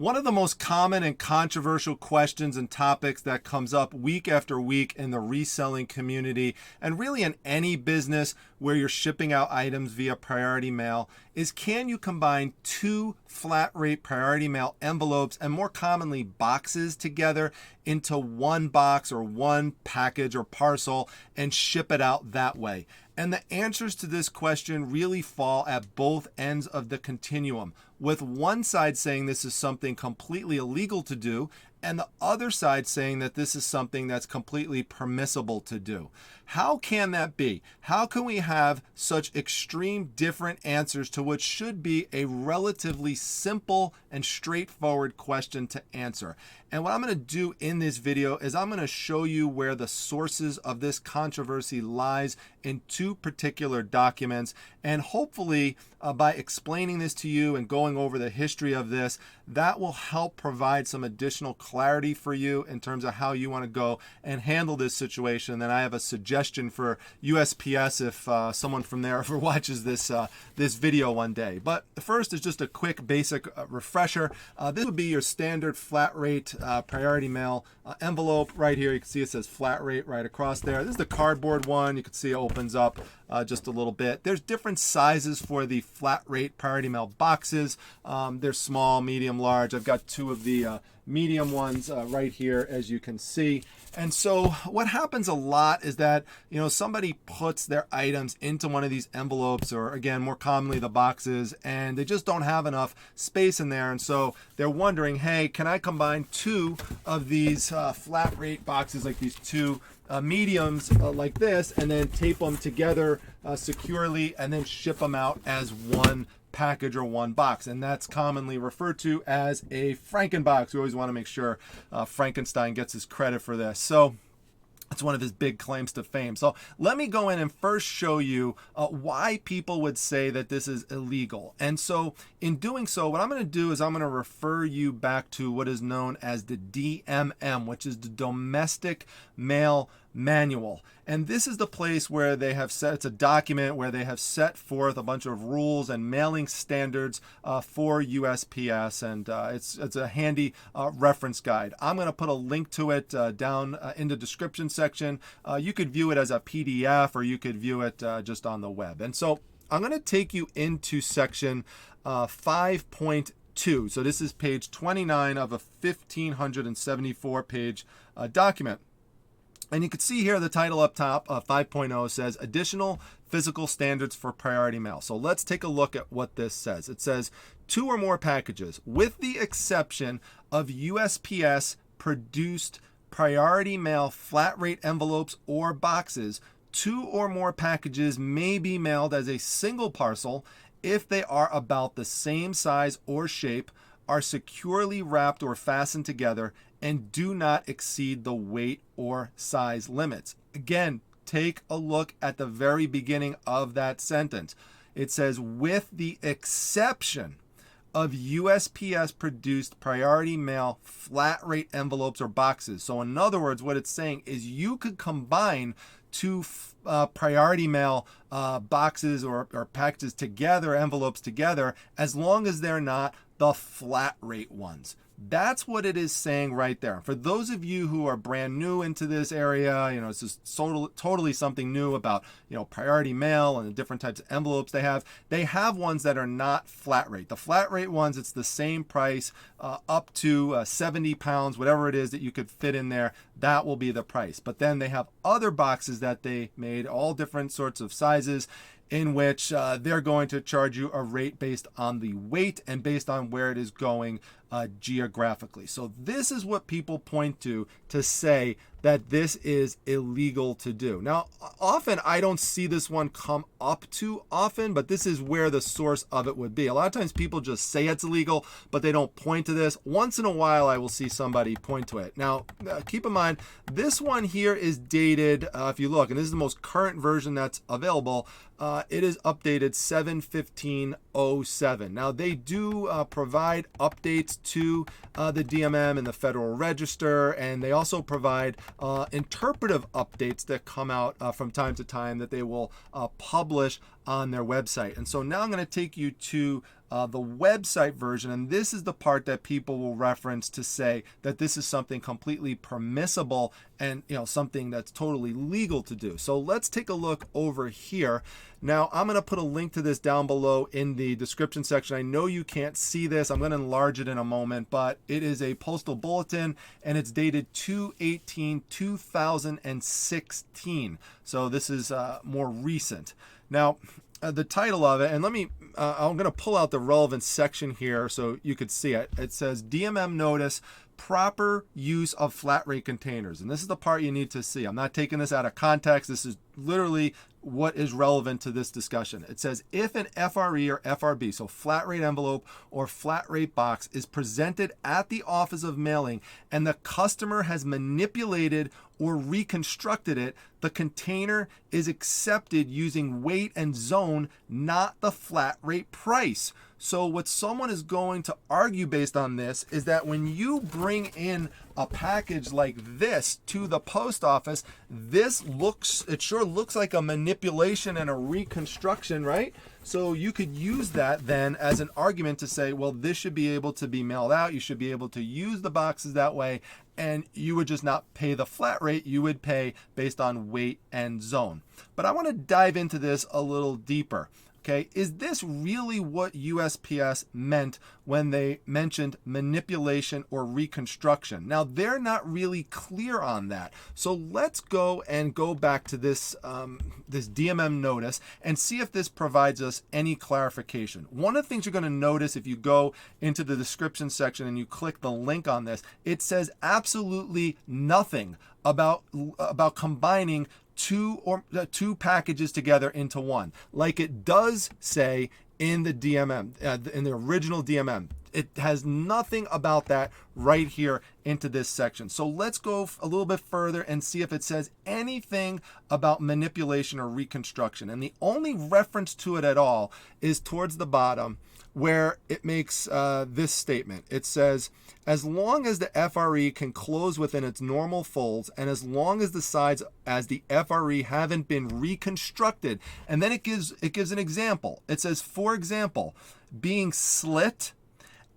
One of the most common and controversial questions and topics that comes up week after week in the reselling community, and really in any business where you're shipping out items via priority mail, is can you combine two flat rate priority mail envelopes, and more commonly boxes, together into one box or one package or parcel and ship it out that way? And the answers to this question really fall at both ends of the continuum, with one side saying this is something completely illegal to do, and the other side saying that this is something that's completely permissible to do. How can that be? How can we have such extreme different answers to what should be a relatively simple and straightforward question to answer? And what I'm going to do in this video is I'm going to show you where the sources of this controversy lies in two particular documents. And hopefully by explaining this to you and going over the history of this, that will help provide some additional clarity for you in terms of how you want to go and handle this situation. Then I have a suggestion for USPS if someone from there ever watches this video one day. But first is just a quick basic refresher. This would be your standard flat rate priority mail envelope. Right here you can see it says flat rate right across there. This is the cardboard one. You can see it opens up just a little bit. There's different sizes for the flat rate priority mail boxes. They're small, medium, large. I've got two of the medium ones right here, as you can see. And so what happens a lot is that, somebody puts their items into one of these envelopes, or again, more commonly the boxes, and they just don't have enough space in there. And so they're wondering, hey, can I combine two of these flat rate boxes, like these two mediums like this, and then tape them together securely and then ship them out as one package or one box? And that's commonly referred to as a Frankenbox. We always want to make sure Frankenstein gets his credit for this. So it's one of his big claims to fame. So let me go in and first show you why people would say that this is illegal. And so in doing so, what I'm going to do is I'm going to refer you back to what is known as the DMM, which is the Domestic Mail Manual. And this is the place where they have set, it's a document where they have set forth a bunch of rules and mailing standards for USPS, and it's a handy reference guide. I'm going to put a link to it down in the description section. You could view it as a PDF, or you could view it just on the web. And so I'm going to take you into section 5.2. So this is page 29 of a 1,574 page document. And you can see here the title up top, 5.0, says Additional Physical Standards for Priority Mail. So let's take a look at what this says. It says, two or more packages, with the exception of USPS produced priority mail flat rate envelopes or boxes, two or more packages may be mailed as a single parcel if they are about the same size or shape, are securely wrapped or fastened together, and do not exceed the weight or size limits. Again, take a look at the very beginning of that sentence. It says, with the exception of USPS produced priority mail flat rate envelopes or boxes. So in other words, what it's saying is you could combine two priority mail boxes or packages together, envelopes together, as long as they're not the flat rate ones. That's what it is saying right there. For those of you who are brand new into this area, it's just totally something new about, priority mail and the different types of envelopes they have ones that are not flat rate. The flat rate ones, it's the same price up to 70 pounds, whatever it is that you could fit in there, that will be the price. But then they have other boxes that they made, all different sorts of sizes, in which they're going to charge you a rate based on the weight and based on where it is going geographically. So this is what people point to say that this is illegal to do. Now, often I don't see this one come up too often, but this is where the source of it would be. A lot of times people just say it's illegal, but they don't point to this. Once in a while, I will see somebody point to it. Now, keep in mind, this one here is dated, if you look, and this is the most current version that's available, it is updated 7/15/07. Now, they do provide updates to the DMM and the Federal Register, and they also provide interpretive updates that come out from time to time that they will publish on their website. And so now I'm going to take you to the website version, and this is the part that people will reference to say that this is something completely permissible and something that's totally legal to do. So let's take a look over here. Now I'm going to put a link to this down below in the description section. I know you can't see this. I'm going to enlarge it in a moment, but it is a postal bulletin and it's dated 2/18/2016. So this is more recent. Now the title of it, and I'm going to pull out the relevant section here so you could see it. It says DMM notice, proper use of flat rate containers. And this is the part you need to see. I'm not taking this out of context. This is literally what is relevant to this discussion. It says if an FRE or FRB, so flat rate envelope or flat rate box, is presented at the office of mailing and the customer has manipulated or reconstructed it, the container is accepted using weight and zone, not the flat rate price. So what someone is going to argue based on this is that when you bring in a package like this to the post office, it sure looks like a manipulation and a reconstruction, right? So you could use that then as an argument to say, well, this should be able to be mailed out. You should be able to use the boxes that way, and you would just not pay the flat rate. You would pay based on weight and zone. But I want to dive into this a little deeper. Okay, is this really what USPS meant when they mentioned manipulation or reconstruction? Now, they're not really clear on that. So let's go back to this, this DMM notice and see if this provides us any clarification. One of the things you're going to notice if you go into the description section and you click the link on this, it says absolutely nothing about combining two packages together into one, like it does say in the DMM, in the original DMM. It has nothing about that right here into this section. So let's go a little bit further and see if it says anything about manipulation or reconstruction. And the only reference to it at all is towards the bottom, where it makes this statement. It says, as long as the FRE can close within its normal folds and as long as the sides as the FRE haven't been reconstructed. And then it gives an example. It says, for example, being slit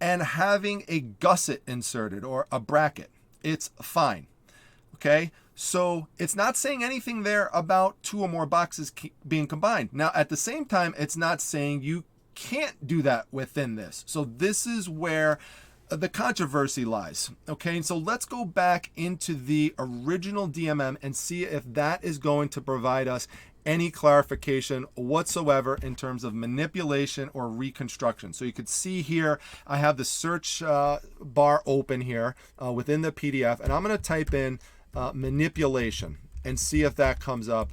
and having a gusset inserted or a bracket. It's fine. Okay? So it's not saying anything there about two or more boxes being combined. Now, at the same time, it's not saying you can't do that within this. So this is where the controversy lies. Okay, and so let's go back into the original DMM and see if that is going to provide us any clarification whatsoever in terms of manipulation or reconstruction. So you could see here, I have the search bar open here within the PDF, and I'm going to type in manipulation and see if that comes up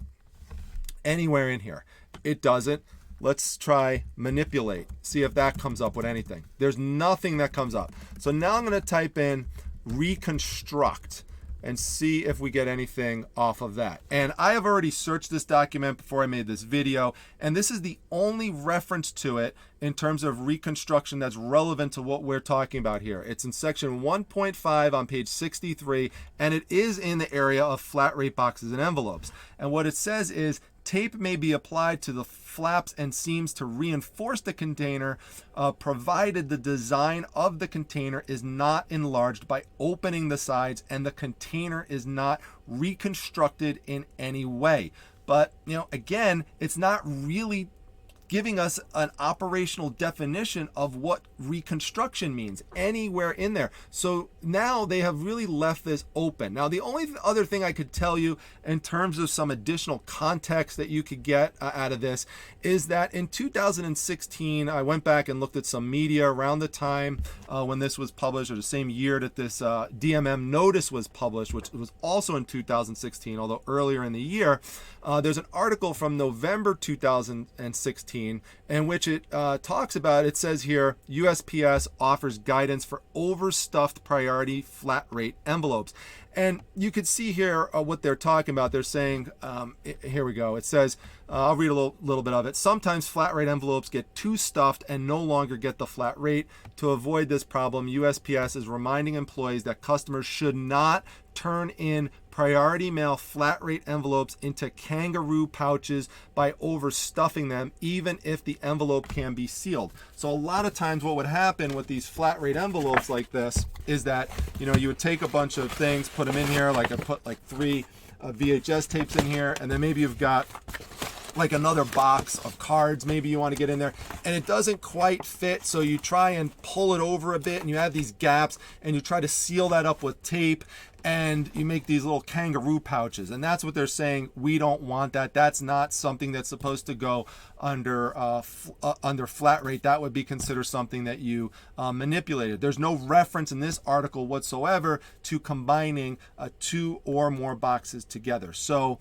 anywhere in here. It doesn't. Let's try manipulate, see if that comes up with anything. There's nothing that comes up. So now I'm going to type in reconstruct and see if we get anything off of that. And I have already searched this document before I made this video, and this is the only reference to it in terms of reconstruction that's relevant to what we're talking about here. It's in section 1.5 on page 63, and it is in the area of flat rate boxes and envelopes. And what it says is, tape may be applied to the flaps and seams to reinforce the container, provided the design of the container is not enlarged by opening the sides and the container is not reconstructed in any way. But, again, it's not really giving us an operational definition of what reconstruction means anywhere in there. So now they have really left this open. Now, the only other thing I could tell you in terms of some additional context that you could get out of this is that in 2016, I went back and looked at some media around the time when this was published, or the same year that this DMM notice was published, which was also in 2016, although earlier in the year. There's an article from November 2016 in which it talks about, it says here, USPS offers guidance for overstuffed priority flat rate envelopes. And you could see here what they're talking about. They're saying, here we go. It says, I'll read a little bit of it. Sometimes flat rate envelopes get too stuffed and no longer get the flat rate. To avoid this problem, USPS is reminding employees that customers should not turn in priority mail flat rate envelopes into kangaroo pouches by overstuffing them, even if the envelope can be sealed. So a lot of times what would happen with these flat rate envelopes like this is that, you would take a bunch of things, put them in here, like I put like 3 VHS tapes in here, and then maybe you've got like another box of cards maybe you want to get in there, and it doesn't quite fit, so you try and pull it over a bit and you have these gaps and you try to seal that up with tape, and you make these little kangaroo pouches. And that's what they're saying. We don't want that. That's not something that's supposed to go under under flat rate. That would be considered something that you manipulated. There's no reference in this article whatsoever to combining 2 or more boxes together. So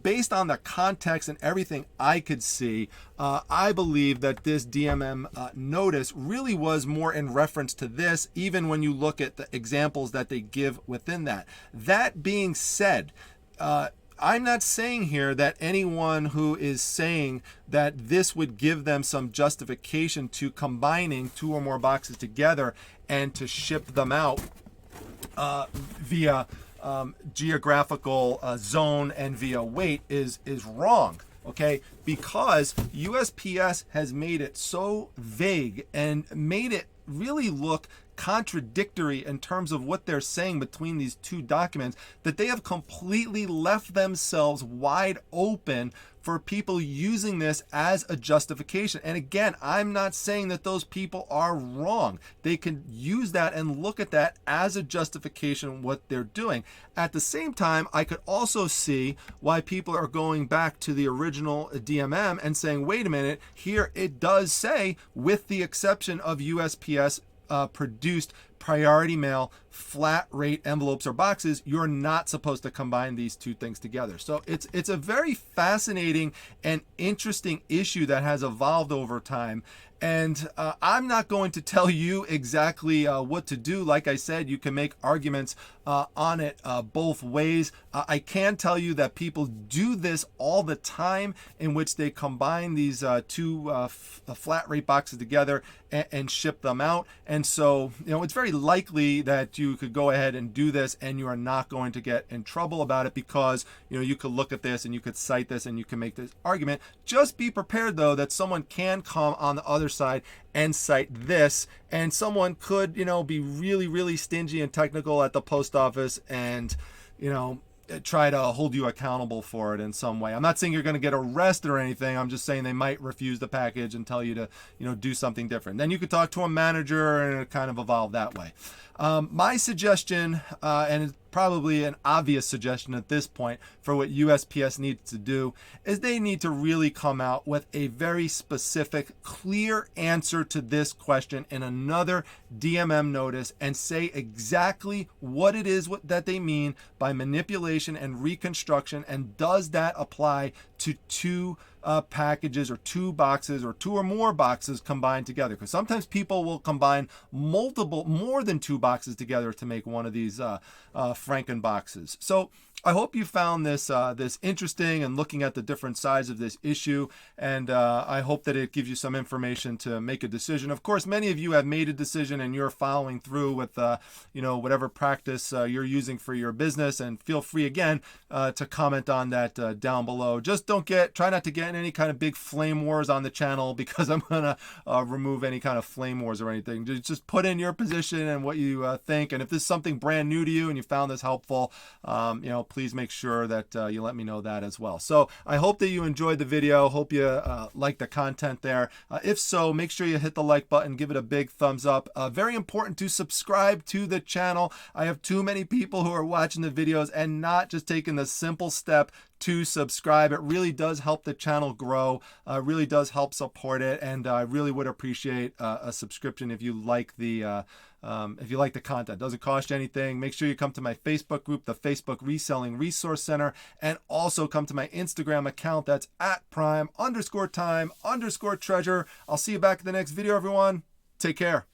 based on the context and everything I could see, I believe that this DMM notice really was more in reference to this, even when you look at the examples that they give within that. That being said, I'm not saying here that anyone who is saying that this would give them some justification to combining 2 or more boxes together and to ship them out via geographical zone and via weight is wrong. Okay, because USPS has made it so vague and made it really look contradictory in terms of what they're saying between these 2 documents, that they have completely left themselves wide open for people using this as a justification. And again, I'm not saying that those people are wrong. They can use that and look at that as a justification what they're doing. At the same time, I could also see why people are going back to the original DMM and saying, wait a minute, here it does say, with the exception of USPS produced priority mail flat rate envelopes or boxes, you're not supposed to combine these 2 things together. So it's a very fascinating and interesting issue that has evolved over time. And I'm not going to tell you exactly what to do. Like I said, you can make arguments on it both ways. I can tell you that people do this all the time, in which they combine these 2 flat rate boxes together and ship them out. And so, it's very likely that you could go ahead and do this and you are not going to get in trouble about it, because, you could look at this and you could cite this and you can make this argument. Just be prepared, though, that someone can come on the other side and cite this, and someone could, be really, really stingy and technical at the post office and, try to hold you accountable for it in some way. I'm not saying you're going to get arrested or anything. I'm just saying they might refuse the package and tell you to, do something different. Then you could talk to a manager and it kind of evolve that way. My suggestion, and it's probably an obvious suggestion at this point for what USPS needs to do, is they need to really come out with a very specific, clear answer to this question in another DMM notice and say exactly what it is that they mean by manipulation and reconstruction, and does that apply to 2 packages or 2 boxes or 2 or more boxes combined together, because sometimes people will combine more than 2 boxes together to make one of these Franken boxes. So I hope you found this interesting and looking at the different sides of this issue, and I hope that it gives you some information to make a decision. Of course, many of you have made a decision and you're following through with whatever practice you're using for your business, and feel free again to comment on that down below. Just try not to get in any kind of big flame wars on the channel, because I'm gonna remove any kind of flame wars or anything. Just put in your position and what you think, and if this is something brand new to you and you found this helpful, please make sure that you let me know that as well. So I hope that you enjoyed the video. Hope you like the content there. If so, make sure you hit the like button, give it a big thumbs up. Very important to subscribe to the channel. I have too many people who are watching the videos and not just taking the simple step to subscribe. It really does help the channel grow, really does help support it, and I really would appreciate a subscription if you like the content. It doesn't cost you anything. Make sure you come to my Facebook group, the Facebook Reselling Resource Center, and also come to my Instagram account. That's @prime_time_treasure. I'll see you back in the next video, everyone. Take care.